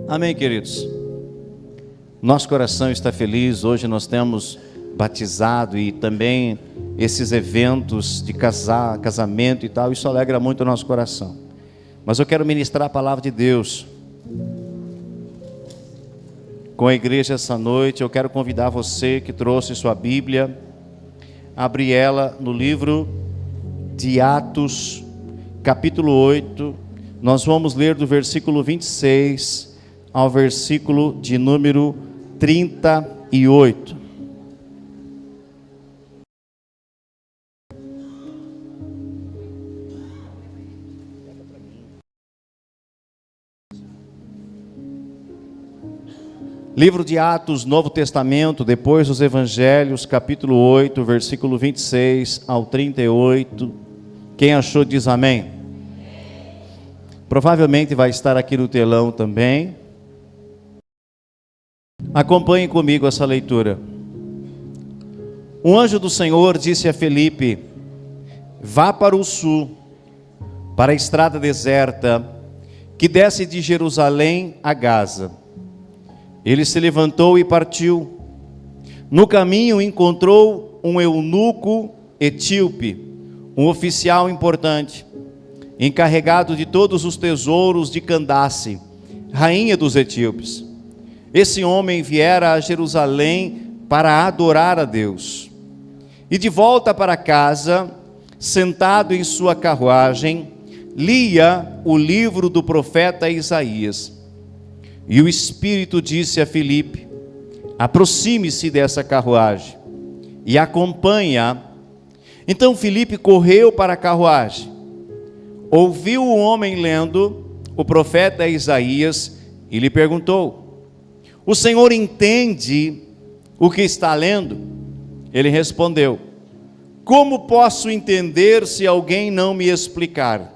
Amém, queridos? Nosso coração está feliz. Hoje nós temos batizado e também esses eventos de casamento e tal. Isso alegra muito o nosso coração. Mas eu quero ministrar a palavra de Deus com a igreja essa noite. Eu quero convidar você que trouxe sua Bíblia, abrir ela no livro de Atos, capítulo 8. Nós vamos ler do versículo 26 ao versículo de número 38. Livro de Atos, Novo Testamento, depois dos Evangelhos, capítulo 8, versículo 26 ao 38. Quem achou diz amém. Provavelmente vai estar aqui no telão também. Acompanhe comigo essa leitura. Um anjo do Senhor disse a Filipe: vá para o sul, para a estrada deserta, que desce de Jerusalém a Gaza. Ele se levantou e partiu. No caminho encontrou um eunuco etíope, um oficial importante, encarregado de todos os tesouros de Candace, rainha dos etíopes. Esse homem viera a Jerusalém para adorar a Deus. E de volta para casa, sentado em sua carruagem, lia o livro do profeta Isaías. E o Espírito disse a Filipe: aproxime-se dessa carruagem e acompanhe-a. Então Filipe correu para a carruagem, ouviu o homem lendo o profeta Isaías e lhe perguntou: o Senhor entende o que está lendo? Ele respondeu: como posso entender se alguém não me explicar?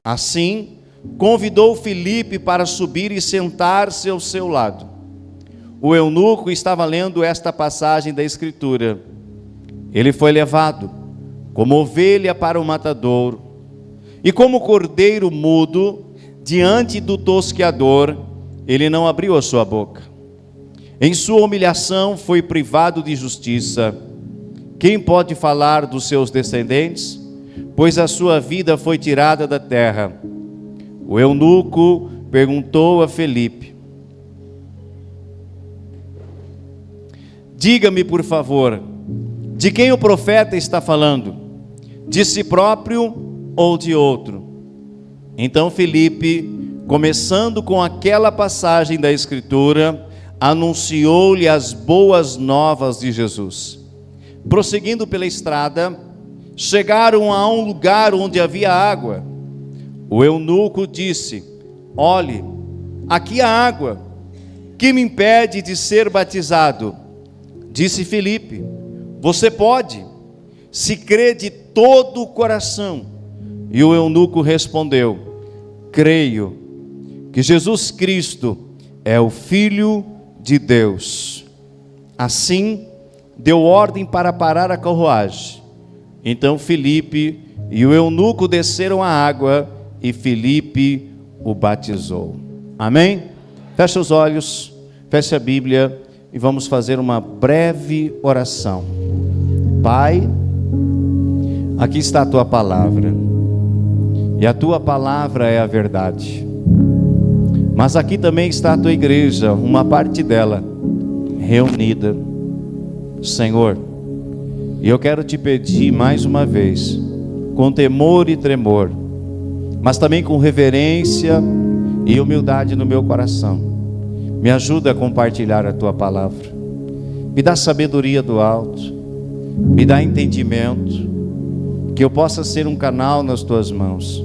Assim, convidou Filipe para subir e sentar-se ao seu lado. O eunuco estava lendo esta passagem da Escritura. Ele foi levado como ovelha para o matadouro, e como cordeiro mudo diante do tosqueador, ele não abriu a sua boca. Em sua humilhação foi privado de justiça. Quem pode falar dos seus descendentes? Pois a sua vida foi tirada da terra. O eunuco perguntou a Filipe: diga-me, por favor, de quem o profeta está falando? De si próprio ou de outro? Então Filipe, começando com aquela passagem da Escritura, anunciou-lhe as boas novas de Jesus. Prosseguindo pela estrada, chegaram a um lugar onde havia água. O eunuco disse: olhe, aqui há água, que me impede de ser batizado? Disse Filipe: você pode, se crê de todo o coração. E o eunuco respondeu: creio que Jesus Cristo é o Filho de Deus. Assim, deu ordem para parar a carruagem. Então Filipe e o eunuco desceram à água e Filipe o batizou. Amém? Feche os olhos, feche a Bíblia e vamos fazer uma breve oração. Pai, aqui está a tua palavra, e a tua palavra é a verdade. Mas aqui também está a tua igreja, uma parte dela reunida, Senhor. E eu quero te pedir mais uma vez, com temor e tremor, mas também com reverência e humildade no meu coração, me ajuda a compartilhar a tua palavra. Me dá sabedoria do alto, me dá entendimento, que eu possa ser um canal nas tuas mãos,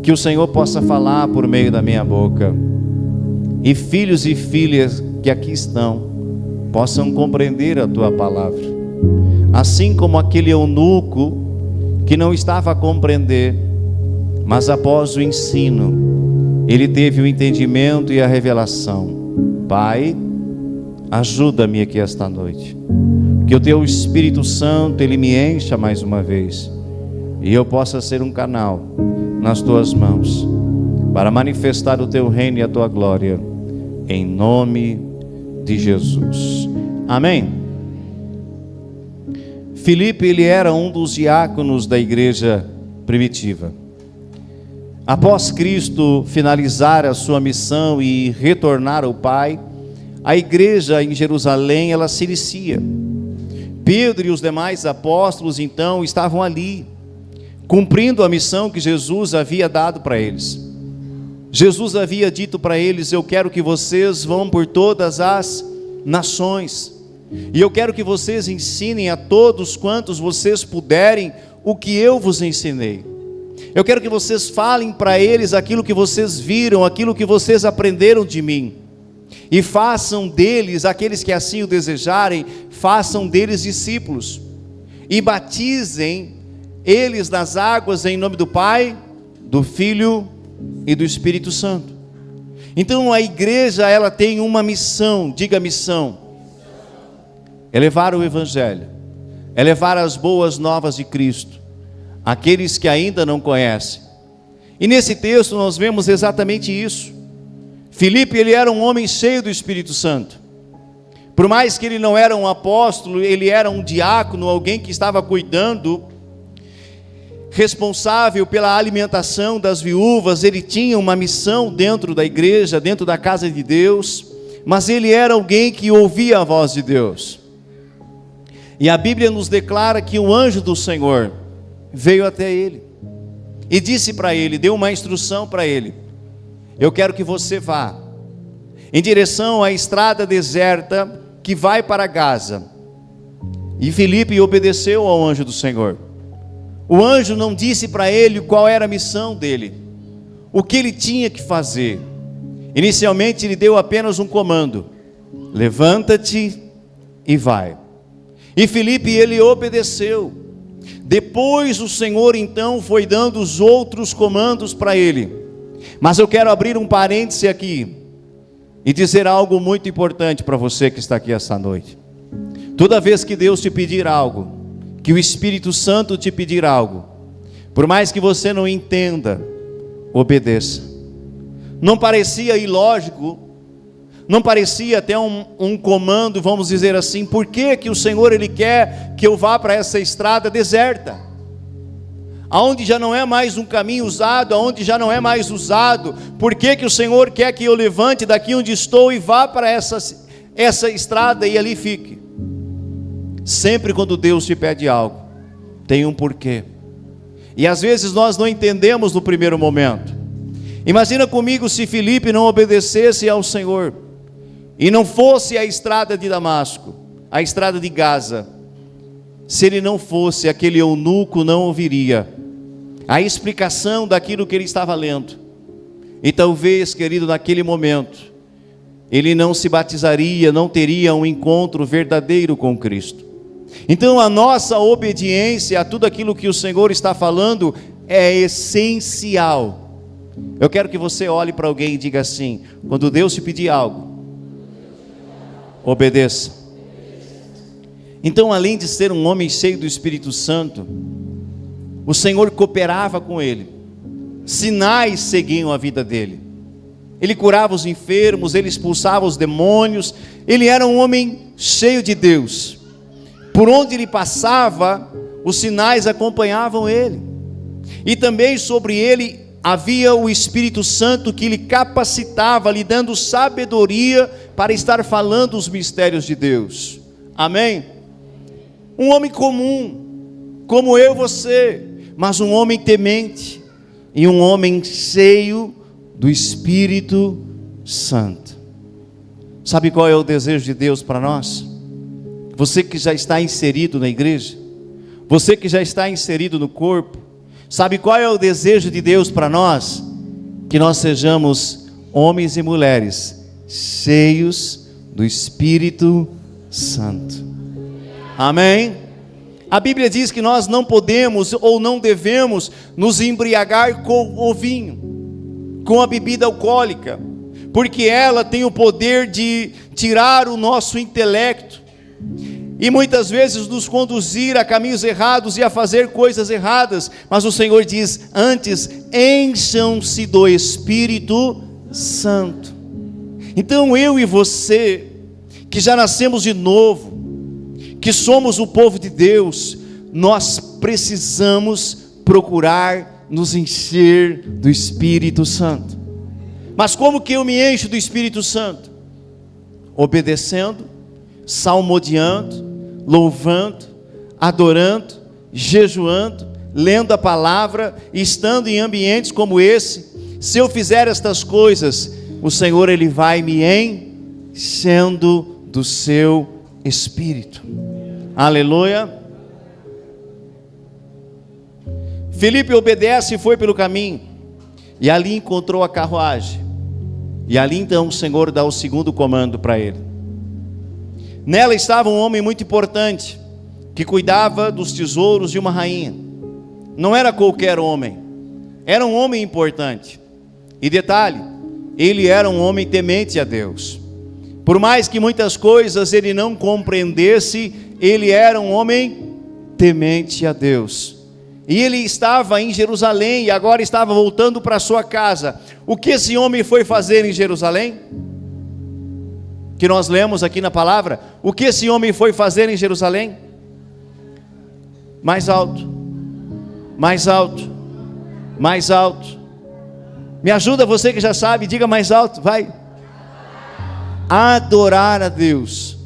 que o Senhor possa falar por meio da minha boca, e filhos e filhas que aqui estão possam compreender a tua palavra, assim como aquele eunuco que não estava a compreender, mas após o ensino ele teve o entendimento e a revelação. Pai, ajuda-me aqui esta noite, que o teu Espírito Santo ele me encha mais uma vez, e eu possa ser um canal nas tuas mãos, para manifestar o teu reino e a tua glória, em nome de Jesus. Amém. Filipe, ele era um dos diáconos da igreja primitiva. Após Cristo finalizar a sua missão e retornar ao Pai, a igreja em Jerusalém, ela se inicia. Pedro e os demais apóstolos então estavam ali, cumprindo a missão que Jesus havia dado para eles. Jesus havia dito para eles: eu quero que vocês vão por todas as nações, e eu quero que vocês ensinem a todos quantos vocês puderem o que eu vos ensinei. Eu quero que vocês falem para eles aquilo que vocês viram, aquilo que vocês aprenderam de mim. E façam deles, aqueles que assim o desejarem, façam deles discípulos. E batizem eles nas águas em nome do Pai, do Filho e do Espírito Santo. Então a igreja, ela tem uma missão, diga missão. É levar o Evangelho, é levar as boas novas de Cristo, aqueles que ainda não conhecem. E nesse texto nós vemos exatamente isso. Filipe, ele era um homem cheio do Espírito Santo. Por mais que ele não era um apóstolo, ele era um diácono, alguém que estava cuidando, responsável pela alimentação das viúvas. Ele tinha uma missão dentro da igreja, dentro da casa de Deus, mas ele era alguém que ouvia a voz de Deus. E a Bíblia nos declara que o anjo do Senhor veio até ele e disse para ele, deu uma instrução para ele: eu quero que você vá em direção à estrada deserta que vai para Gaza. E Filipe obedeceu ao anjo do Senhor. O anjo não disse para ele qual era a missão dele, o que ele tinha que fazer. Inicialmente ele deu apenas um comando: levanta-te e vai. E Filipe, ele obedeceu. Depois o Senhor então foi dando os outros comandos para ele. Mas eu quero abrir um parêntese aqui e dizer algo muito importante para você que está aqui esta noite. Toda vez que Deus te pedir algo, que o Espírito Santo te pedir algo, por mais que você não entenda, obedeça. Não parecia ilógico, não parecia até um comando, vamos dizer assim. Por que que o Senhor, Ele quer que eu vá para essa estrada deserta? Aonde já não é mais um caminho usado, aonde já não é mais usado. Por que que o Senhor quer que eu levante daqui onde estou e vá para essa estrada e ali fique? Sempre quando Deus te pede algo, tem um porquê. E às vezes nós não entendemos no primeiro momento. Imagina comigo se Filipe não obedecesse ao Senhor e não fosse a estrada de Damasco, a estrada de Gaza. Se ele não fosse, aquele eunuco não ouviria a explicação daquilo que ele estava lendo. E talvez, querido, naquele momento ele não se batizaria, não teria um encontro verdadeiro com Cristo. Então a nossa obediência a tudo aquilo que o Senhor está falando é essencial. Eu quero que você olhe para alguém e diga assim: quando Deus te pedir algo, obedeça. Então, além de ser um homem cheio do Espírito Santo, o Senhor cooperava com ele. Sinais seguiam a vida dele. Ele curava os enfermos, ele expulsava os demônios. Ele era um homem cheio de Deus. Por onde ele passava, os sinais acompanhavam ele. E também sobre ele havia o Espírito Santo que lhe capacitava, lhe dando sabedoria para estar falando os mistérios de Deus. Amém? Um homem comum, como eu e você, mas um homem temente e um homem cheio do Espírito Santo. Sabe qual é o desejo de Deus para nós? Você que já está inserido na igreja, você que já está inserido no corpo, sabe qual é o desejo de Deus para nós? Que nós sejamos homens e mulheres cheios do Espírito Santo. Amém? A Bíblia diz que nós não podemos ou não devemos nos embriagar com o vinho, com a bebida alcoólica, porque ela tem o poder de tirar o nosso intelecto. e muitas vezes nos conduzir a caminhos errados e a fazer coisas erradas, mas o Senhor diz: antes, encham-se do Espírito Santo. Então eu e você, que já nascemos de novo, que somos o povo de Deus, nós precisamos procurar nos encher do Espírito Santo. Mas como que eu me encho do Espírito Santo? Obedecendo, salmodiando, louvando, adorando, jejuando, lendo a palavra, estando em ambientes como esse. Se eu fizer estas coisas, o Senhor, Ele vai me enchendo do seu Espírito. Aleluia. Filipe obedece e foi pelo caminho, e ali encontrou a carruagem, e ali então o Senhor dá o segundo comando para ele. Nela estava um homem muito importante, que cuidava dos tesouros de uma rainha. Não era qualquer homem, era um homem importante. E detalhe, ele era um homem temente a Deus. Por mais que muitas coisas ele não compreendesse, ele era um homem temente a Deus. E ele estava em Jerusalém e agora estava voltando para sua casa. O que esse homem foi fazer em Jerusalém? Que nós lemos aqui na palavra. O que esse homem foi fazer em Jerusalém? Mais alto, mais alto, mais alto. Me ajuda, você que já sabe, diga mais alto, vai. Adorar a Deus.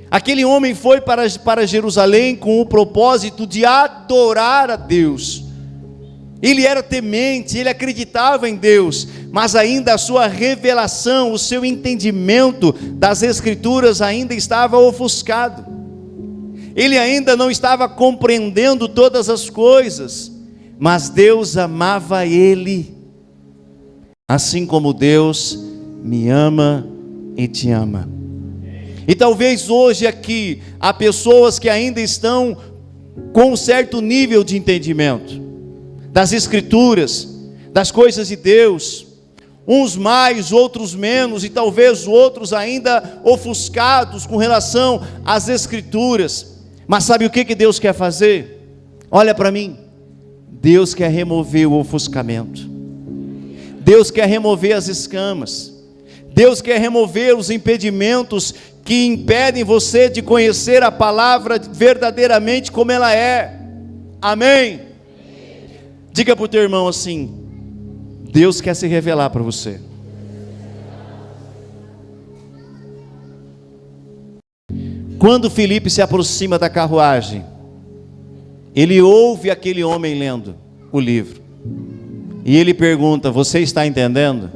Aquele homem foi para Jerusalém com o propósito de adorar a Deus. Ele era temente, ele acreditava em Deus, mas ainda a sua revelação, o seu entendimento das Escrituras ainda estava ofuscado. Ele ainda não estava compreendendo todas as coisas, mas Deus amava ele, assim como Deus me ama e te ama. E talvez hoje aqui há pessoas que ainda estão com um certo nível de entendimento das Escrituras, das coisas de Deus, uns mais, outros menos, e talvez outros ainda ofuscados com relação às Escrituras. Mas sabe o que Deus quer fazer? Olha para mim, Deus quer remover o ofuscamento, Deus quer remover as escamas, Deus quer remover os impedimentos que impedem você de conhecer a palavra verdadeiramente como ela é. Amém? Diga para o teu irmão assim: Deus quer se revelar para você. Quando Filipe se aproxima da carruagem, ele ouve aquele homem lendo o livro, e ele pergunta: você está entendendo?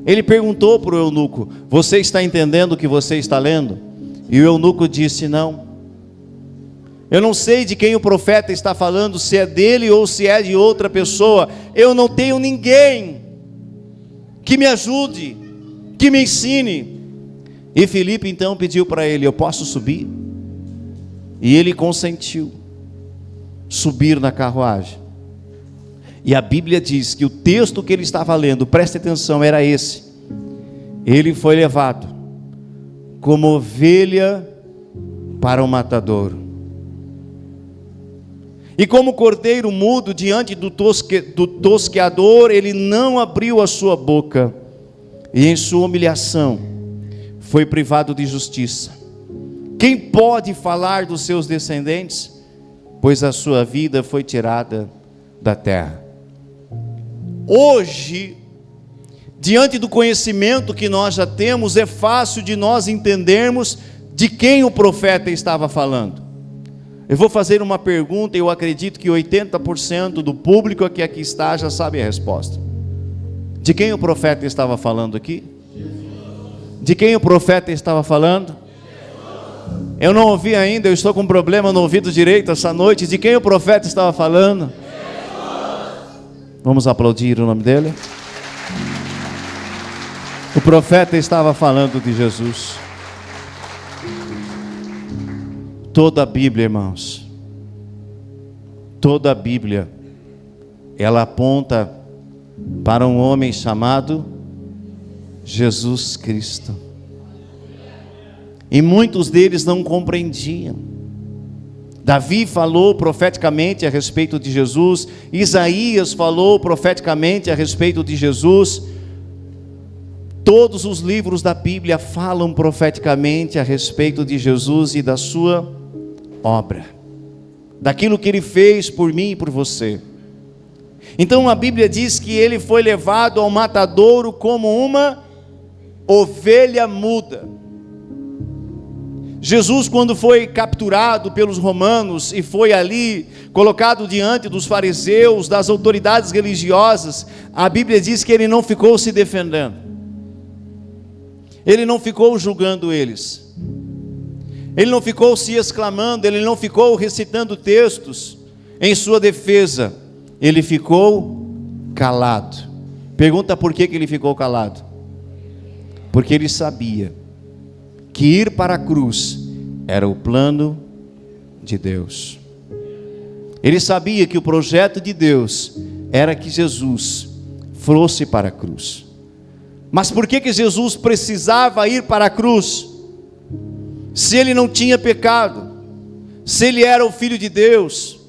Ele perguntou para o eunuco: você está entendendo o que você está lendo? E o eunuco disse: não. Eu não sei de quem o profeta está falando, se é dele ou se é de outra pessoa. Eu não tenho ninguém que me ajude, que me ensine. E Filipe então pediu para ele: eu posso subir? E ele consentiu subir na carruagem. E a Bíblia diz que o texto que ele estava lendo, preste atenção, era esse: ele foi levado como ovelha para o matadouro, e como cordeiro mudo diante do tosqueador, ele não abriu a sua boca, e em sua humilhação foi privado de justiça. Quem pode falar dos seus descendentes? Pois a sua vida foi tirada da terra. Hoje, diante do conhecimento que nós já temos, é fácil de nós entendermos de quem o profeta estava falando. Eu vou fazer uma pergunta, e eu acredito que 80% do público que aqui está já sabe a resposta. De quem o profeta estava falando aqui? De quem o profeta estava falando? Eu não ouvi ainda, eu estou com um problema no ouvido direito essa noite. De quem o profeta estava falando? Vamos aplaudir o nome dele? O profeta estava falando de Jesus. Toda a Bíblia, irmãos, toda a Bíblia, ela aponta para um homem chamado Jesus Cristo. e muitos deles não compreendiam. Davi falou profeticamente a respeito de Jesus, Isaías falou profeticamente a respeito de Jesus. Todos os livros da Bíblia falam profeticamente a respeito de Jesus e da sua obra, daquilo que Ele fez por mim e por você. Então a Bíblia diz que Ele foi levado ao matadouro como uma ovelha muda. Jesus, quando foi capturado pelos romanos e foi ali colocado diante dos fariseus, das autoridades religiosas, a Bíblia diz que Ele não ficou se defendendo, Ele não ficou julgando eles, Ele não ficou se exclamando, Ele não ficou recitando textos em sua defesa, Ele ficou calado. Pergunta por que Ele ficou calado? Porque Ele sabia que ir para a cruz era o plano de Deus. Ele sabia que o projeto de Deus era que Jesus fosse para a cruz. Mas por que Jesus precisava ir para a cruz? Se Ele não tinha pecado, se Ele era o Filho de Deus,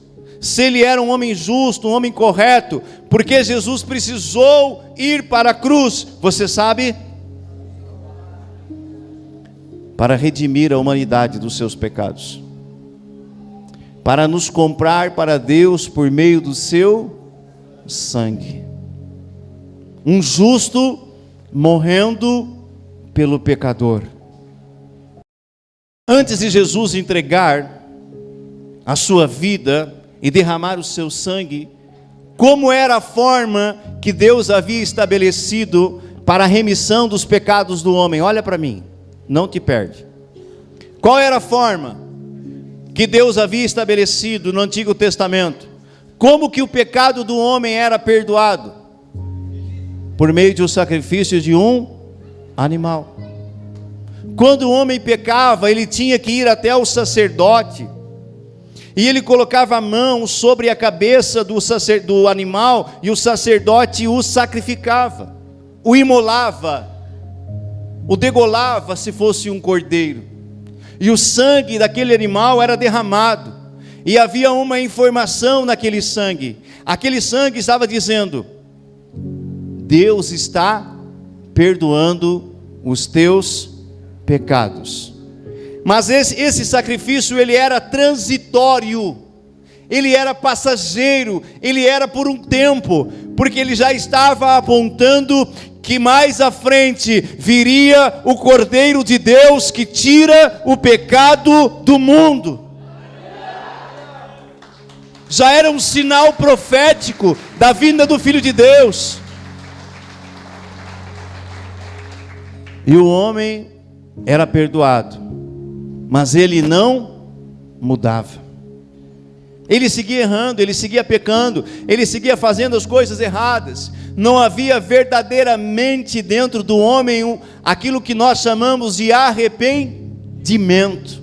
se Ele era um homem justo, um homem correto, por que Jesus precisou ir para a cruz? Você sabe? Para redimir a humanidade dos seus pecados, para nos comprar para Deus por meio do seu sangue. Um justo morrendo pelo pecador. Antes de Jesus entregar a sua vida e derramar o seu sangue, como era a forma que Deus havia estabelecido para a remissão dos pecados do homem? Olha para mim, não te perde. Qual era a forma que Deus havia estabelecido no Antigo Testamento? Como que o pecado do homem era perdoado? Por meio do sacrifício de um animal. Quando o homem pecava, ele tinha que ir até o sacerdote, e ele colocava a mão sobre a cabeça do animal, e o sacerdote o sacrificava, o imolava, o degolava se fosse um cordeiro, e o sangue daquele animal era derramado, e havia uma informação naquele sangue. Aquele sangue estava dizendo: Deus está perdoando os teus pecados. Mas esse sacrifício, ele era transitório, ele era passageiro, ele era por um tempo, porque ele já estava apontando que mais à frente viria o Cordeiro de Deus que tira o pecado do mundo. Já era um sinal profético da vinda do Filho de Deus. E o homem era perdoado, mas ele não mudava. Ele seguia errando, ele seguia pecando, ele seguia fazendo as coisas erradas. Não havia verdadeiramente dentro do homem aquilo que nós chamamos de arrependimento.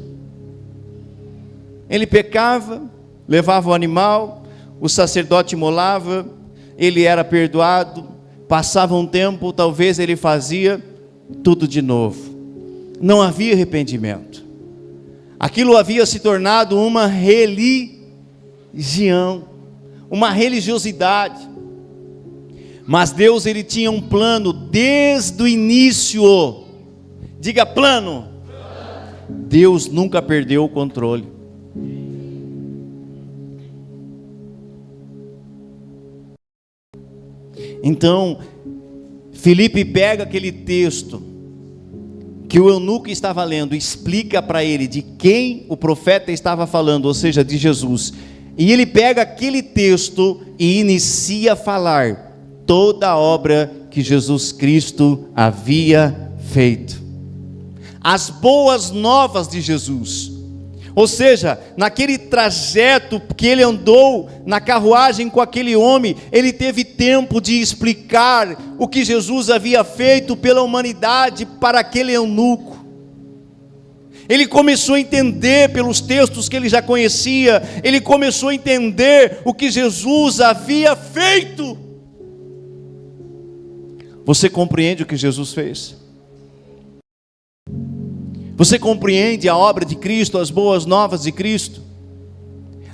Ele pecava, levava o animal, o sacerdote imolava, ele era perdoado, passava um tempo, talvez ele fazia tudo de novo. Não havia arrependimento. Aquilo havia se tornado uma religião, uma religiosidade. Mas Deus, ele tinha um plano desde o início. Diga plano. Deus nunca perdeu o controle. Então, Filipe pega aquele texto que o eunuco estava lendo, explica para ele de quem o profeta estava falando, ou seja, de Jesus. E ele pega aquele texto e inicia a falar toda a obra que Jesus Cristo havia feito. As boas novas de Jesus. Ou seja, naquele trajeto que ele andou na carruagem com aquele homem, ele teve tempo de explicar o que Jesus havia feito pela humanidade para aquele eunuco. Ele começou a entender pelos textos que ele já conhecia, ele começou a entender o que Jesus havia feito. Você compreende o que Jesus fez? Você compreende a obra de Cristo, as boas novas de Cristo?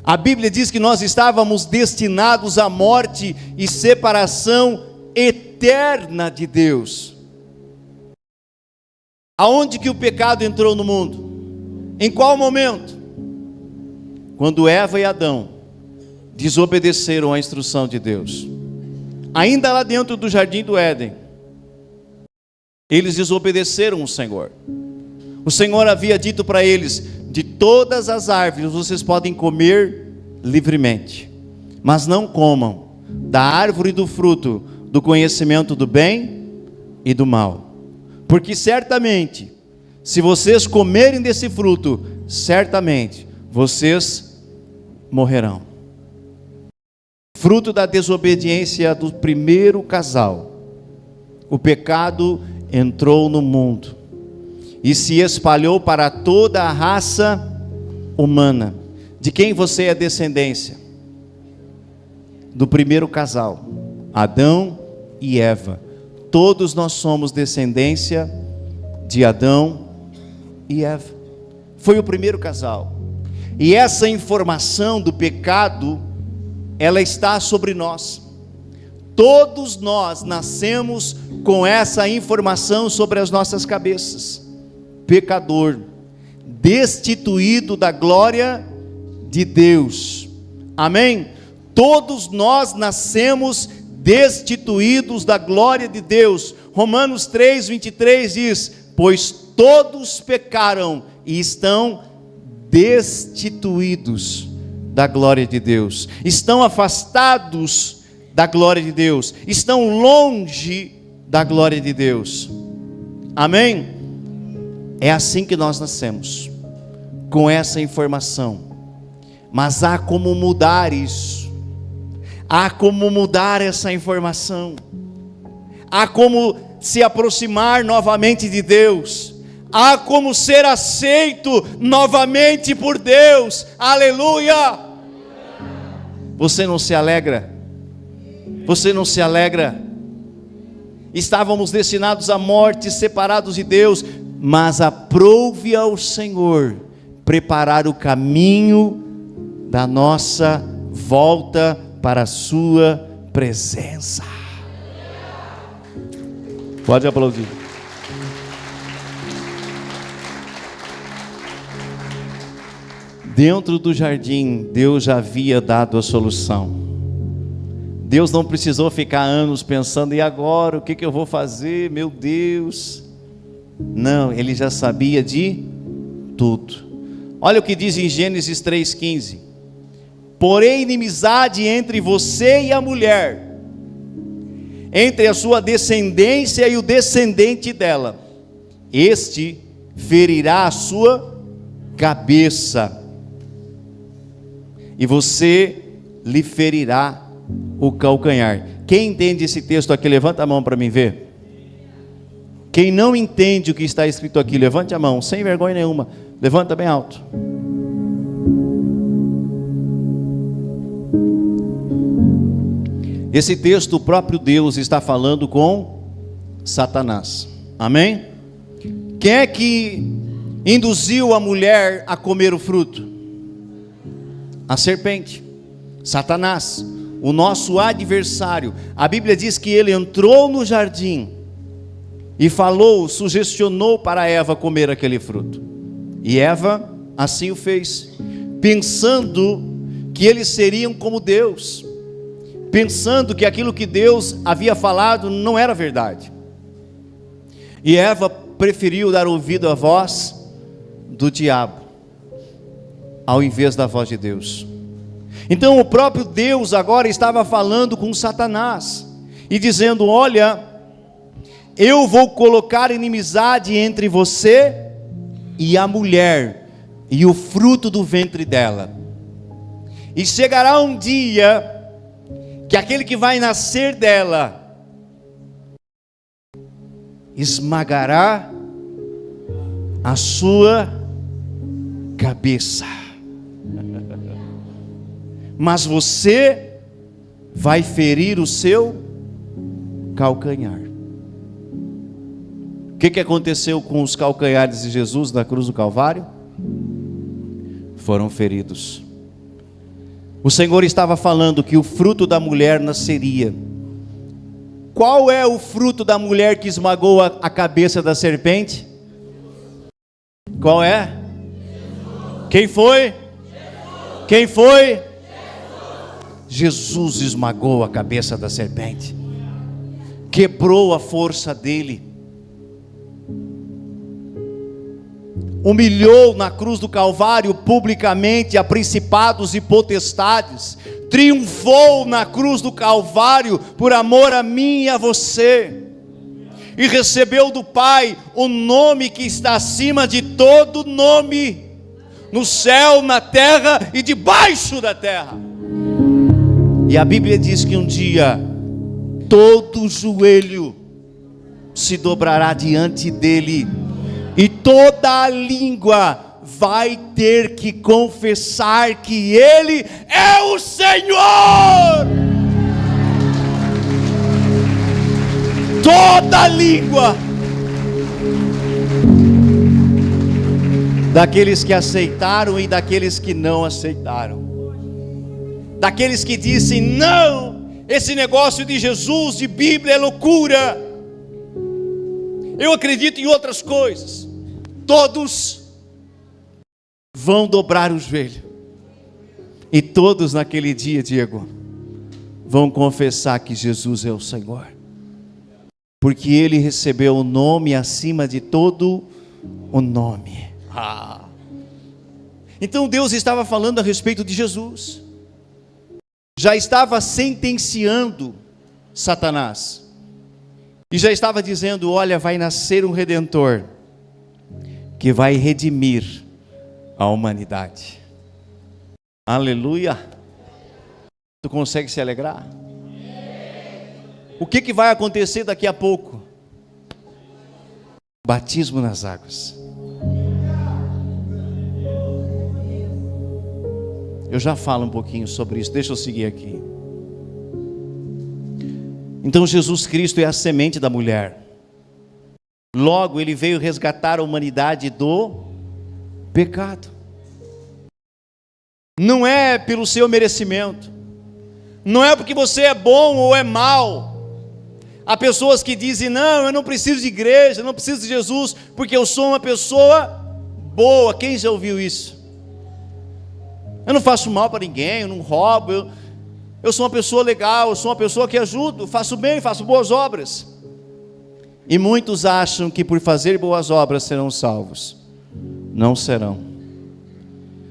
A Bíblia diz que nós estávamos destinados à morte e separação eterna de Deus. Aonde que o pecado entrou no mundo? Em qual momento? Quando Eva e Adão desobedeceram à instrução de Deus. Ainda lá dentro do jardim do Éden, eles desobedeceram o Senhor. O Senhor havia dito para eles: de todas as árvores vocês podem comer livremente, mas não comam da árvore do fruto do conhecimento do bem e do mal, porque certamente, se vocês comerem desse fruto, certamente vocês morrerão. Fruto da desobediência do primeiro casal, o pecado entrou no mundo e se espalhou para toda a raça humana. De quem você é descendência? Do primeiro casal, Adão e Eva. Todos nós somos descendência de Adão e Eva. Foi o primeiro casal. E essa informação do pecado, ela está sobre nós. Todos nós nascemos com essa informação sobre as nossas cabeças. Pecador, destituído da glória de Deus. Amém? Todos nós nascemos destituídos da glória de Deus. Romanos 3:23 diz: pois todos pecaram e estão destituídos da glória de Deus, estão afastados da glória de Deus, estão longe da glória de Deus. Amém? É assim que nós nascemos, com essa informação. Mas há como mudar isso, há como mudar essa informação, há como se aproximar novamente de Deus, há como ser aceito novamente por Deus. Aleluia! Você não se alegra? Você não se alegra? Estávamos destinados à morte, separados de Deus, mas aprouve ao Senhor preparar o caminho da nossa volta para a sua presença. Pode aplaudir. Dentro do jardim, Deus já havia dado a solução. Deus não precisou ficar anos pensando: e agora, o que eu vou fazer, meu Deus? Não, Ele já sabia de tudo. Olha o que diz em Gênesis 3,15: porém inimizade entre você e a mulher, entre a sua descendência e o descendente dela, este ferirá a sua cabeça, e você lhe ferirá o calcanhar. Quem entende esse texto aqui, levanta a mão para mim ver. Quem não entende o que está escrito aqui, levante a mão, sem vergonha nenhuma, levanta bem alto. Esse texto, o próprio Deus está falando com Satanás. Amém? Quem é que induziu a mulher a comer o fruto? A serpente, Satanás, o nosso adversário. A Bíblia diz que ele entrou no jardim e falou, sugestionou para Eva comer aquele fruto. E Eva assim o fez, pensando que eles seriam como Deus, pensando que aquilo que Deus havia falado não era verdade. E Eva preferiu dar ouvido à voz do diabo, ao invés da voz de Deus. Então o próprio Deus agora estava falando com Satanás e dizendo: olha, eu vou colocar inimizade entre você e a mulher, e o fruto do ventre dela. E chegará um dia que aquele que vai nascer dela esmagará a sua cabeça, mas você vai ferir o seu calcanhar. que aconteceu com os calcanhares de Jesus na cruz do Calvário? Foram feridos. O Senhor estava falando que o fruto da mulher nasceria. Qual é o fruto da mulher que esmagou a cabeça da serpente? Qual é? Quem foi? Quem foi? Jesus esmagou a cabeça da serpente, quebrou a força dele, humilhou na cruz do Calvário publicamente a principados e potestades, triunfou na cruz do Calvário por amor a mim e a você, e recebeu do Pai o nome que está acima de todo nome, no céu, na terra e debaixo da terra. E a Bíblia diz que um dia todo joelho se dobrará diante dele, e toda a língua vai ter que confessar que ele é o Senhor. Toda a língua daqueles que aceitaram e daqueles que não aceitaram, daqueles que dizem: não, esse negócio de Jesus, de Bíblia é loucura, eu acredito em outras coisas. Todos vão dobrar o joelho, e todos naquele dia, Diego, vão confessar que Jesus é o Senhor, porque ele recebeu o nome acima de todo o nome. Então Deus estava falando a respeito de Jesus, já estava sentenciando Satanás, e já estava dizendo: olha, vai nascer um Redentor, que vai redimir a humanidade. Aleluia! Tu consegue se alegrar? O que vai acontecer daqui a pouco? Batismo nas águas. Eu já falo um pouquinho sobre isso, deixa eu seguir aqui. Então Jesus Cristo é a semente da mulher. Logo ele veio resgatar a humanidade do pecado. Não é pelo seu merecimento, não é porque você é bom ou é mau. Há pessoas que dizem: não, eu não preciso de igreja, eu não preciso de Jesus, porque eu sou uma pessoa boa. Quem já ouviu isso? Eu não faço mal para ninguém, eu não roubo, eu sou uma pessoa legal, eu sou uma pessoa que ajudo, faço bem, faço boas obras. E muitos acham que por fazer boas obras serão salvos. Não serão.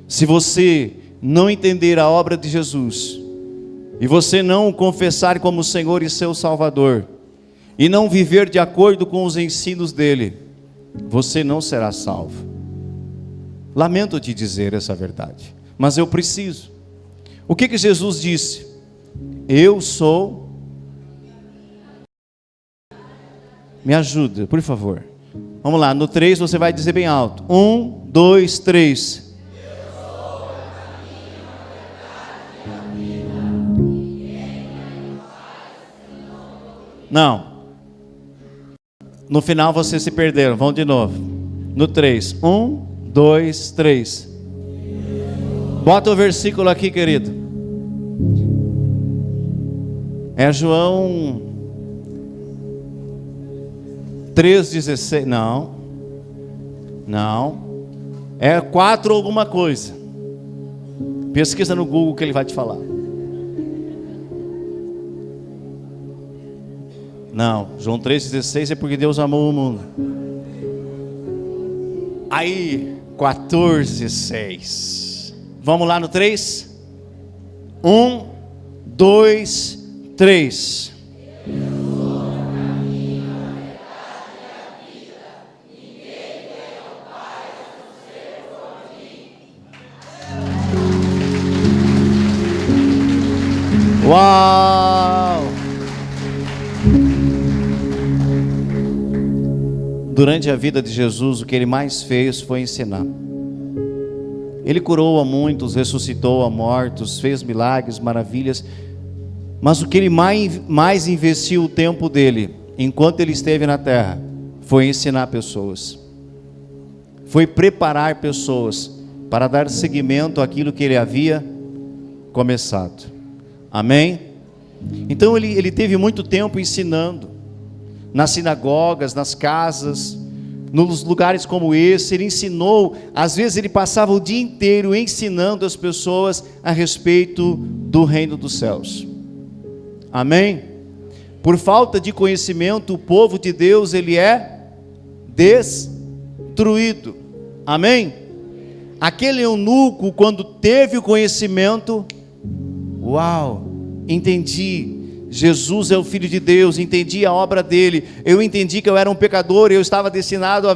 Se você não entender a obra de Jesus, e você não o confessar como Senhor e seu Salvador, e não viver de acordo com os ensinos dele, você não será salvo. Lamento te dizer essa verdade, mas eu preciso. O que Jesus disse? Eu sou... Me ajuda, por favor. Vamos lá, no 3 você vai dizer bem alto. 1, 2, 3. Não. No final vocês se perderam. Vamos de novo. No 3. 1, 2, 3. Bota o versículo aqui, querido. É João 3,16. Não. É 4 alguma coisa. Pesquisa no Google que ele vai te falar. Não, João 3,16 é porque Deus amou o mundo. Aí, 14,6. Vamos lá no 3? 1, 2, 3. Uau! Durante a vida de Jesus, o que ele mais fez foi ensinar. Ele curou a muitos, ressuscitou a mortos, fez milagres, maravilhas. Mas o que ele mais investiu o tempo dele, enquanto ele esteve na terra, foi ensinar pessoas, foi preparar pessoas para dar seguimento àquilo que ele havia começado. Amém? Então ele teve muito tempo ensinando, nas sinagogas, nas casas, nos lugares como esse. Ele ensinou, às vezes ele passava o dia inteiro ensinando as pessoas a respeito do reino dos céus. Amém? Por falta de conhecimento, o povo de Deus, ele é destruído. Amém? Aquele eunuco, quando teve o conhecimento, uau, entendi, Jesus é o Filho de Deus, entendi a obra dele, eu entendi que eu era um pecador, eu estava destinado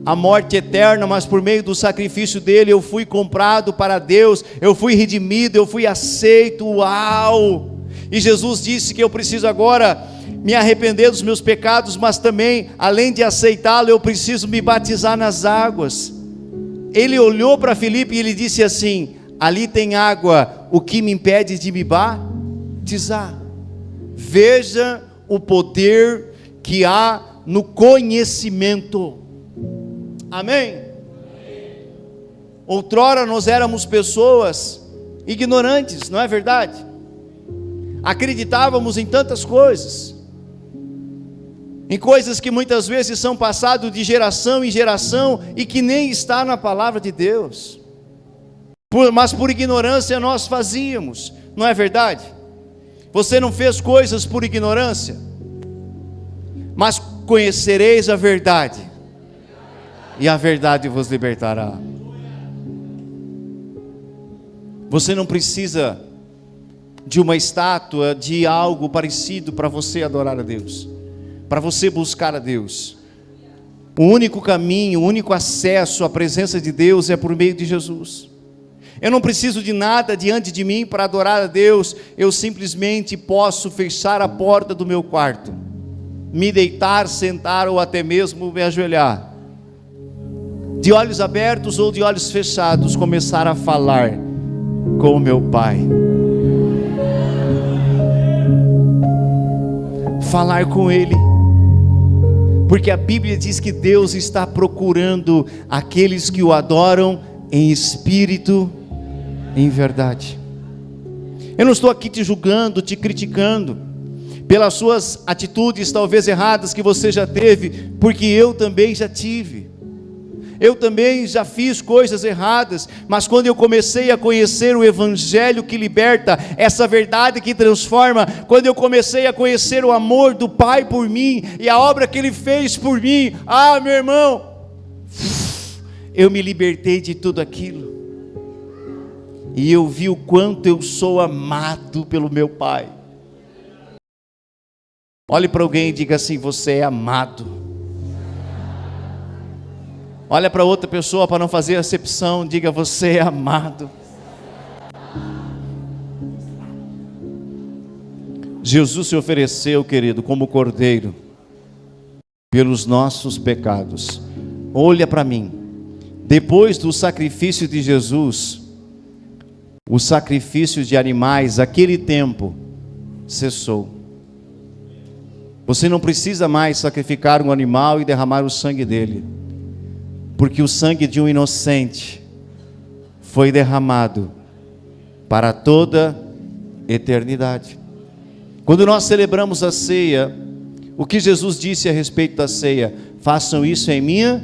à morte eterna, mas por meio do sacrifício dele, eu fui comprado para Deus, eu fui redimido, eu fui aceito, uau! E Jesus disse que eu preciso agora me arrepender dos meus pecados, mas também, além de aceitá-lo, eu preciso me batizar nas águas. Ele olhou para Filipe e ele disse assim: ali tem água, o que me impede de me batizar? Veja o poder que há no conhecimento. Amém? Outrora nós éramos pessoas ignorantes, não é verdade? Acreditávamos em tantas coisas, em coisas que muitas vezes são passadas de geração em geração e que nem está na palavra de Deus, mas por ignorância nós fazíamos, não é verdade? Você não fez coisas por ignorância, mas conhecereis a verdade, e a verdade vos libertará. Você não precisa de uma estátua, de algo parecido para você adorar a Deus, para você buscar a Deus. O único caminho, o único acesso à presença de Deus é por meio de Jesus. Eu não preciso de nada diante de mim para adorar a Deus. Eu simplesmente posso fechar a porta do meu quarto, me deitar, sentar ou até mesmo me ajoelhar, de olhos abertos ou de olhos fechados, começar a falar com o meu Pai, falar com Ele, porque a Bíblia diz que Deus está procurando aqueles que o adoram em espírito, em verdade. Eu não estou aqui te julgando, te criticando pelas suas atitudes talvez erradas que você já teve, porque eu também já tive. Eu também já fiz coisas erradas, mas quando eu comecei a conhecer o Evangelho que liberta, essa verdade que transforma, quando eu comecei a conhecer o amor do Pai por mim, e a obra que Ele fez por mim, meu irmão, eu me libertei de tudo aquilo, e eu vi o quanto eu sou amado pelo meu Pai. Olhe para alguém e diga assim: você é amado. Olha para outra pessoa, para não fazer acepção, diga: você é amado. Jesus se ofereceu, querido, como cordeiro, pelos nossos pecados. Olha para mim, depois do sacrifício de Jesus, o sacrifício de animais, aquele tempo, cessou. Você não precisa mais sacrificar um animal e derramar o sangue dele, porque o sangue de um inocente foi derramado para toda eternidade. Quando nós celebramos a ceia, o que Jesus disse a respeito da ceia? Façam isso em minha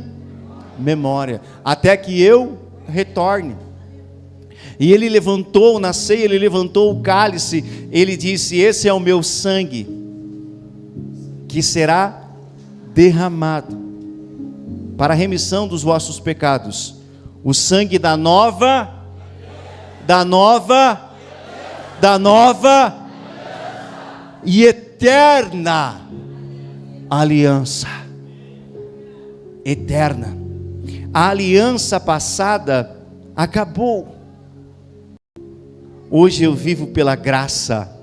memória, até que eu retorne. E ele levantou na ceia, ele levantou o cálice, ele disse: esse é o meu sangue, que será derramado para a remissão dos vossos pecados. O sangue da nova e eterna aliança. Eterna. A aliança passada acabou. Hoje eu vivo pela graça.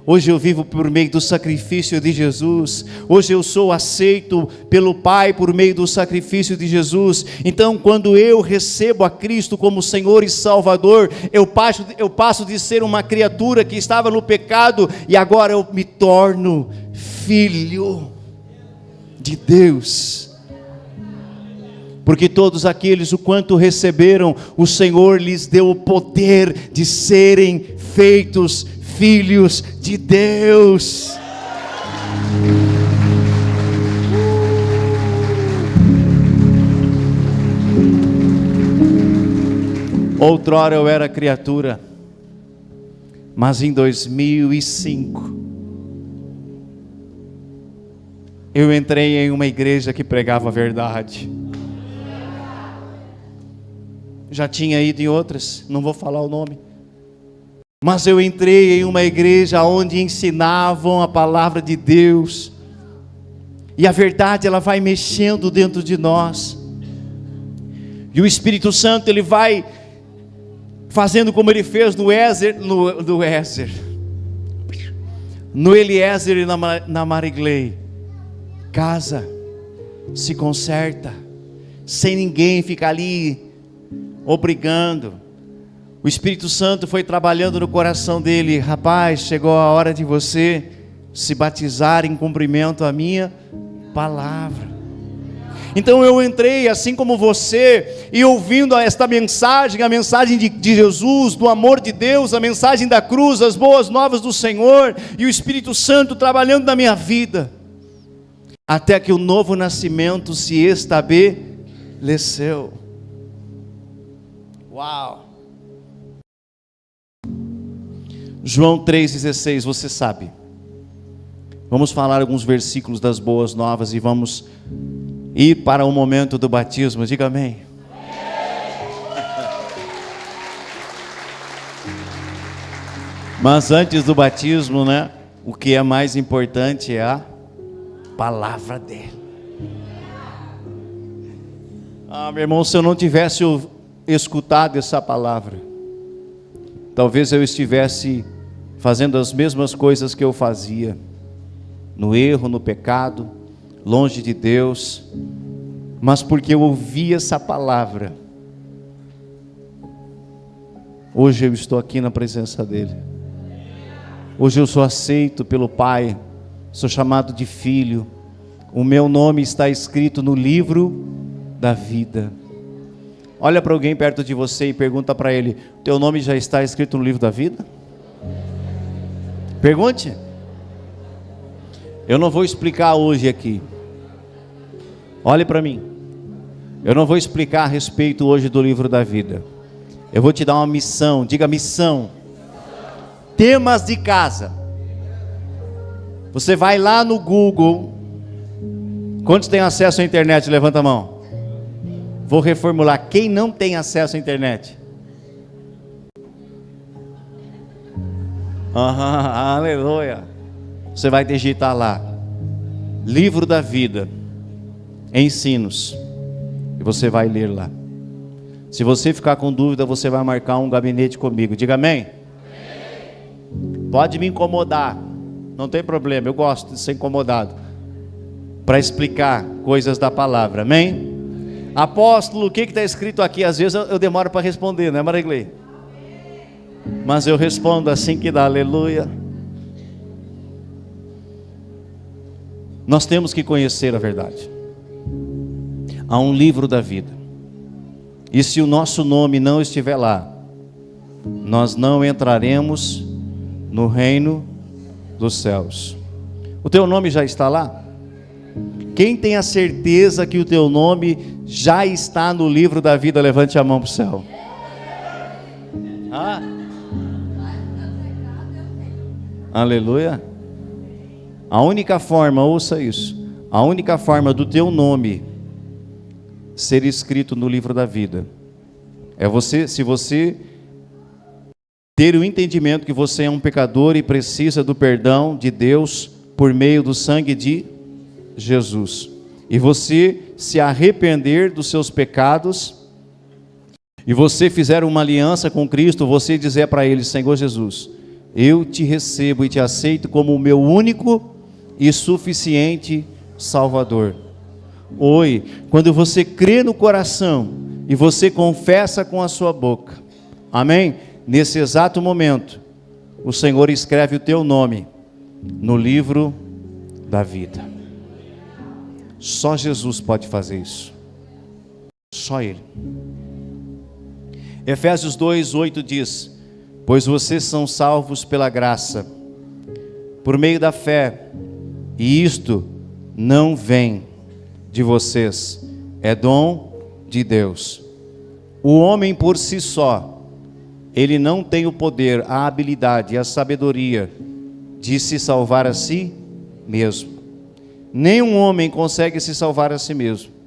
Hoje eu vivo por meio do sacrifício de Jesus. Hoje eu sou aceito pelo Pai por meio do sacrifício de Jesus. Então, quando eu recebo a Cristo como Senhor e Salvador, eu passo de ser uma criatura que estava no pecado, e agora eu me torno filho de Deus. Porque todos aqueles, o quanto receberam, o Senhor lhes deu o poder de serem feitos filhos de Deus. Outrora eu era criatura, mas em 2005, eu entrei em uma igreja que pregava a verdade. Já tinha ido em outras, não vou falar o nome. Mas eu entrei em uma igreja onde ensinavam a palavra de Deus. E a verdade, ela vai mexendo dentro de nós. E o Espírito Santo, ele vai fazendo como ele fez no Eliezer e na Marigley. Casa, se conserta, sem ninguém ficar ali obrigando. O Espírito Santo foi trabalhando no coração dele. Rapaz, chegou a hora de você se batizar em cumprimento à minha palavra. Então eu entrei assim como você, e ouvindo esta mensagem, a mensagem de Jesus, do amor de Deus, a mensagem da cruz, as boas novas do Senhor, e o Espírito Santo trabalhando na minha vida, até que o novo nascimento se estabeleceu. Uau! João 3,16, você sabe. Vamos falar alguns versículos das boas novas e vamos ir para o momento do batismo. Diga amém. Mas antes do batismo, né? O que é mais importante é a palavra dele. Meu irmão, se eu não tivesse escutado essa palavra, talvez eu estivesse fazendo as mesmas coisas que eu fazia, no erro, no pecado, longe de Deus. Mas porque eu ouvi essa palavra, hoje eu estou aqui na presença dele. Hoje eu sou aceito pelo Pai, sou chamado de filho, o meu nome está escrito no livro da vida. Olha para alguém perto de você e pergunta para ele: teu nome já está escrito no livro da vida? Pergunte. Eu não vou explicar hoje aqui. Olhe para mim. Eu não vou explicar a respeito hoje do livro da vida. Eu vou te dar uma missão. Diga missão. Temas de casa. Você vai lá no Google. Quantos têm acesso à internet? Levanta a mão. Vou reformular. Quem não tem acesso à internet? Aleluia. Você vai digitar lá: livro da vida, ensinos, e você vai ler lá. Se você ficar com dúvida, você vai marcar um gabinete comigo. Diga amém. Pode me incomodar, não tem problema, eu gosto de ser incomodado, para explicar coisas da palavra, amém? Apóstolo, o que está escrito aqui? Às vezes eu demoro para responder, né, Marigley? Mas eu respondo assim que dá, aleluia. Nós temos que conhecer a verdade. Há um livro da vida, e se o nosso nome não estiver lá, nós não entraremos no reino dos céus. O teu nome já está lá? Quem tem a certeza que o teu nome já está no livro da vida, levante a mão para o céu. Aleluia. A única forma, ouça isso, a única forma do teu nome ser escrito no livro da vida é se você ter o entendimento que você é um pecador e precisa do perdão de Deus por meio do sangue de Jesus, e você se arrepender dos seus pecados, e você fizer uma aliança com Cristo, você dizer para Ele: Senhor Jesus, eu te recebo e te aceito como o meu único e suficiente Salvador. Oi, quando você crê no coração e você confessa com a sua boca, amém? Nesse exato momento, o Senhor escreve o teu nome no livro da vida. Só Jesus pode fazer isso. Só Ele. Efésios 2:8 diz: pois vocês são salvos pela graça, por meio da fé, e isto não vem de vocês, é dom de Deus. O homem por si só, ele não tem o poder, a habilidade e a sabedoria de se salvar a si mesmo. Nenhum homem consegue se salvar a si mesmo.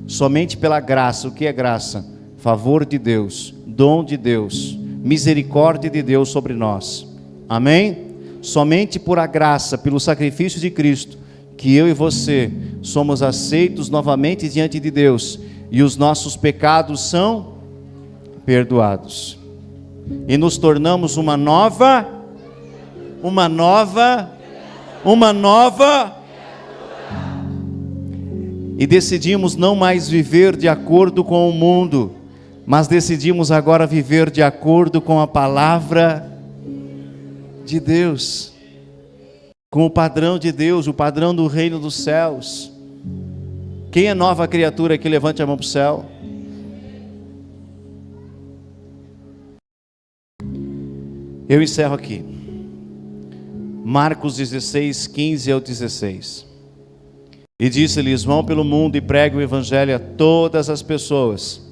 Somente pela graça. O que é graça? Favor de Deus, dom de Deus, misericórdia de Deus sobre nós. Amém? Somente por a graça, pelo sacrifício de Cristo, que eu e você somos aceitos novamente diante de Deus, e os nossos pecados são perdoados, e nos tornamos uma nova, e decidimos não mais viver de acordo com o mundo, mas decidimos agora viver de acordo com a palavra de Deus, com o padrão de Deus, o padrão do reino dos céus. Quem é nova criatura que levante a mão para o céu? Eu encerro aqui. Marcos 16:15 ao 16. E disse-lhes: vão pelo mundo e preguem o evangelho a todas as pessoas.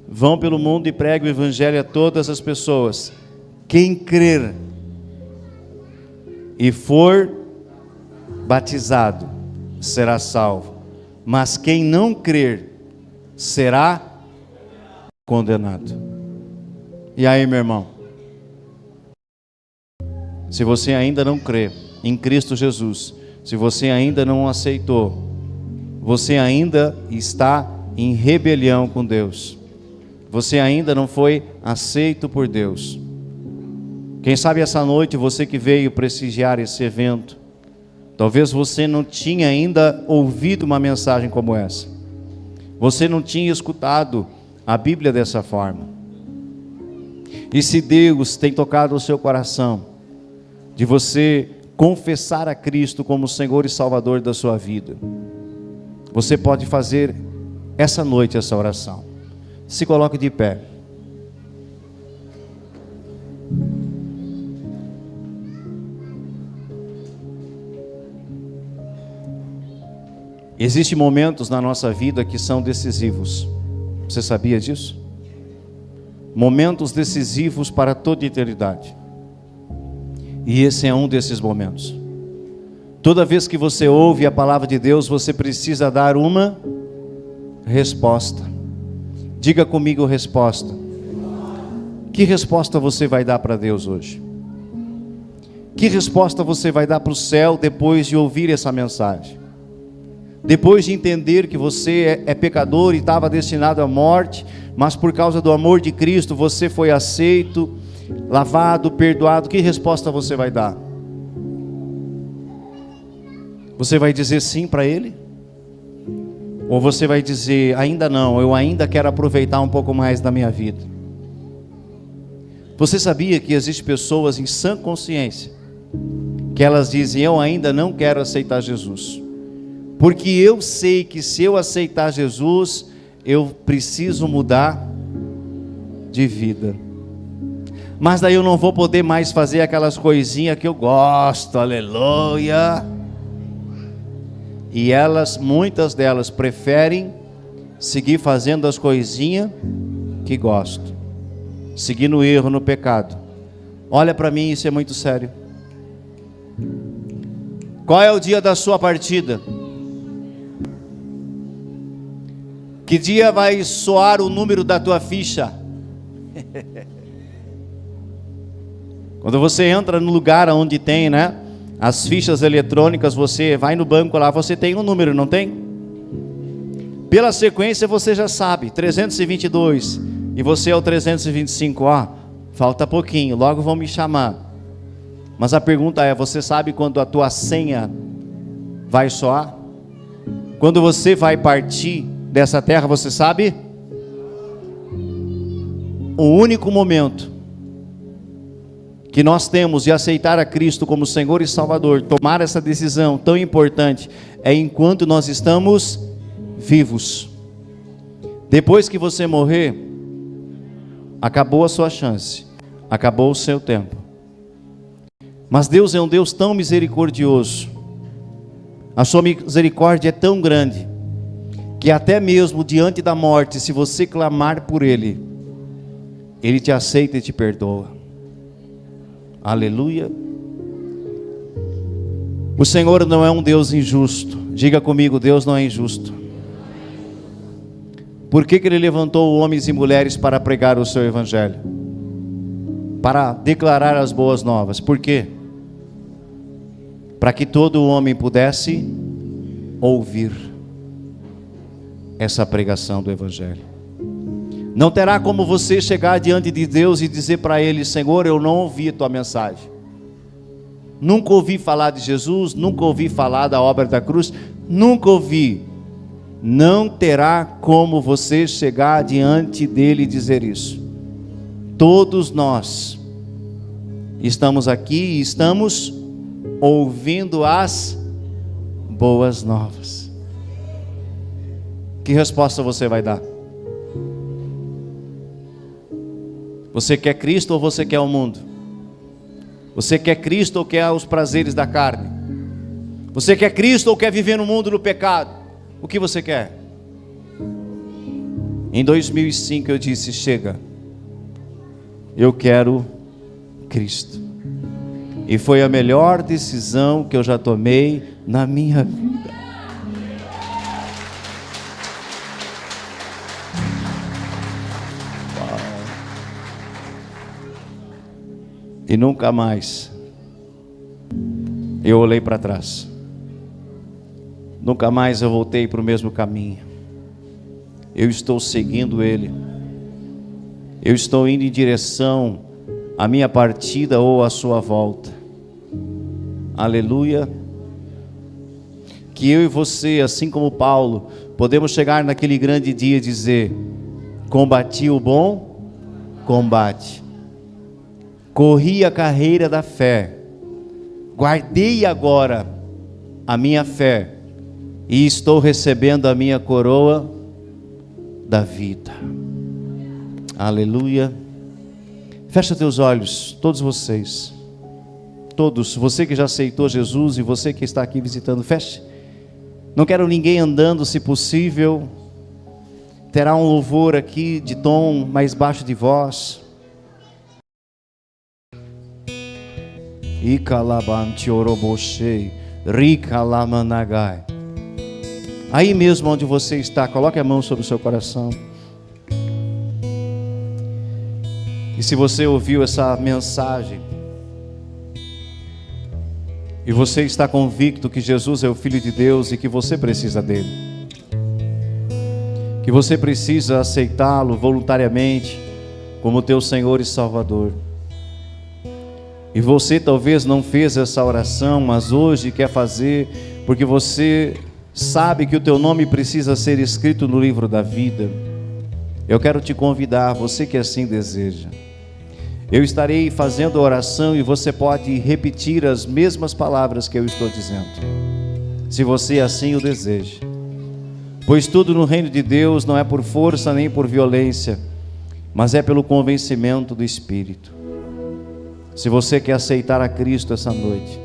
Vão pelo mundo e preguem o evangelho a todas as pessoas. Quem crer e for batizado será salvo, mas quem não crer será condenado. E aí, meu irmão, se você ainda não crê em Cristo Jesus, se você ainda não aceitou, você ainda está em rebelião com Deus, você ainda não foi aceito por Deus. Quem sabe essa noite, você que veio prestigiar esse evento, talvez você não tinha ainda ouvido uma mensagem como essa, você não tinha escutado a Bíblia dessa forma. E se Deus tem tocado o seu coração, de você confessar a Cristo como Senhor e Salvador da sua vida, você pode fazer essa noite essa oração. Se coloque de pé. Existem momentos na nossa vida que são decisivos. Você sabia disso? Momentos decisivos para toda a eternidade. E esse é um desses momentos. Toda vez que você ouve a palavra de Deus, você precisa dar uma resposta. Diga comigo resposta. Que resposta você vai dar para Deus hoje? Que resposta você vai dar para o céu depois de ouvir essa mensagem? Depois de entender que você é pecador e estava destinado à morte, mas por causa do amor de Cristo você foi aceito, lavado, perdoado, que resposta você vai dar? Você vai dizer sim para Ele? Ou você vai dizer, ainda não, eu ainda quero aproveitar um pouco mais da minha vida? Você sabia que existem pessoas em sã consciência, que elas dizem, eu ainda não quero aceitar Jesus, porque eu sei que se eu aceitar Jesus, eu preciso mudar de vida. Mas daí eu não vou poder mais fazer aquelas coisinhas que eu gosto, aleluia. E elas, muitas delas, preferem seguir fazendo as coisinhas que gostam, seguir no erro, no pecado. Olha para mim, isso é muito sério. Qual é o dia da sua partida? Que dia vai soar o número da tua ficha? Quando você entra no lugar onde tem, as fichas eletrônicas, você vai no banco lá, você tem um número, não tem? Pela sequência você já sabe, 322, e você é o 325, falta pouquinho, logo vão me chamar. Mas a pergunta é, você sabe quando a tua senha vai soar? Quando você vai partir dessa terra, você sabe? O único momento que nós temos de aceitar a Cristo como Senhor e Salvador, tomar essa decisão tão importante, é enquanto nós estamos vivos. Depois que você morrer, acabou a sua chance, acabou o seu tempo. Mas Deus é um Deus tão misericordioso, a sua misericórdia é tão grande, que até mesmo diante da morte, se você clamar por Ele, Ele te aceita e te perdoa. Aleluia. O Senhor não é um Deus injusto. Diga comigo, Deus não é injusto. Por que Ele levantou homens e mulheres para pregar o seu evangelho? Para declarar as boas novas. Por quê? Para que todo homem pudesse ouvir essa pregação do evangelho. Não terá como você chegar diante de Deus e dizer para Ele: Senhor, eu não ouvi a tua mensagem, nunca ouvi falar de Jesus, nunca ouvi falar da obra da cruz, nunca ouvi. Não terá como você chegar diante dele e dizer isso. Todos nós estamos aqui e estamos ouvindo as boas novas. Que resposta você vai dar? Você quer Cristo ou você quer o mundo? Você quer Cristo ou quer os prazeres da carne? Você quer Cristo ou quer viver no mundo do pecado? O que você quer? Em 2005 eu disse: chega, eu quero Cristo. E foi a melhor decisão que eu já tomei na minha vida. E nunca mais eu olhei para trás. Nunca mais eu voltei para o mesmo caminho. Eu estou seguindo Ele. Eu estou indo em direção à minha partida ou à sua volta. Aleluia. Que eu e você, assim como Paulo, podemos chegar naquele grande dia e dizer: combati o bom combate, corri a carreira da fé, guardei agora a minha fé, e estou recebendo a minha coroa da vida. Aleluia. Fecha teus olhos, todos vocês, todos, você que já aceitou Jesus e você que está aqui visitando, feche. Não quero ninguém andando, se possível. Terá um louvor aqui de tom mais baixo de voz. Ikalabante oroboshei, rikalamanagai. Aí mesmo onde você está, coloque a mão sobre o seu coração. E se você ouviu essa mensagem e você está convicto que Jesus é o Filho de Deus e que você precisa dele, que você precisa aceitá-lo voluntariamente como teu Senhor e Salvador, e você talvez não fez essa oração, mas hoje quer fazer, porque você sabe que o teu nome precisa ser escrito no livro da vida, eu quero te convidar, você que assim deseja. Eu estarei fazendo a oração e você pode repetir as mesmas palavras que eu estou dizendo, se você assim o deseja. Pois tudo no reino de Deus não é por força nem por violência, mas é pelo convencimento do Espírito. Se você quer aceitar a Cristo essa noite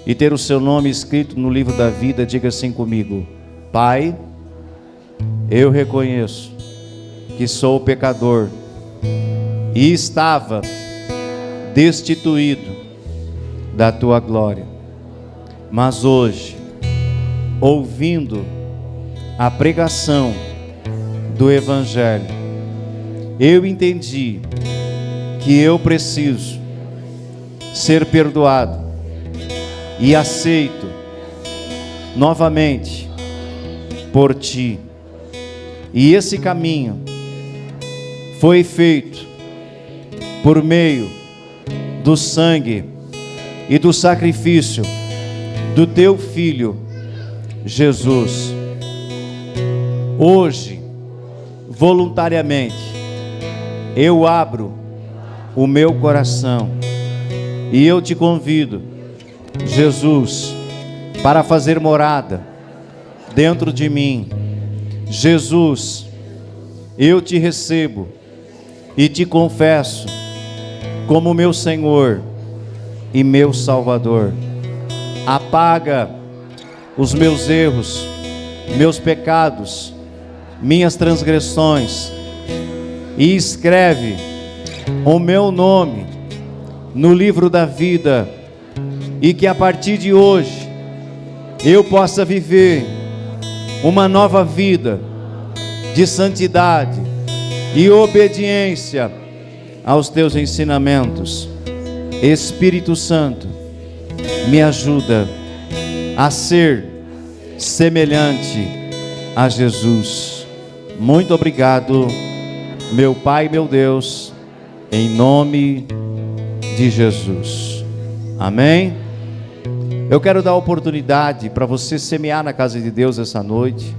e ter o seu nome escrito no livro da vida, diga assim comigo: Pai, eu reconheço que sou pecador e estava destituído da tua glória, mas hoje, ouvindo a pregação do Evangelho, eu entendi que eu preciso ser perdoado e aceito novamente por ti, e esse caminho foi feito por meio do sangue e do sacrifício do teu Filho Jesus. Hoje, voluntariamente, eu abro o meu coração E eu te convido, Jesus, para fazer morada dentro de mim. Jesus, eu te recebo e te confesso como meu Senhor e meu Salvador. Apaga os meus erros, meus pecados, minhas transgressões, e escreve o meu nome no livro da vida, e que a partir de hoje eu possa viver uma nova vida de santidade e obediência aos teus ensinamentos. Espírito Santo, me ajuda a ser semelhante a Jesus. Muito obrigado, meu Pai, meu Deus, em nome de Jesus. Amém? Eu quero dar oportunidade para você semear na casa de Deus essa noite.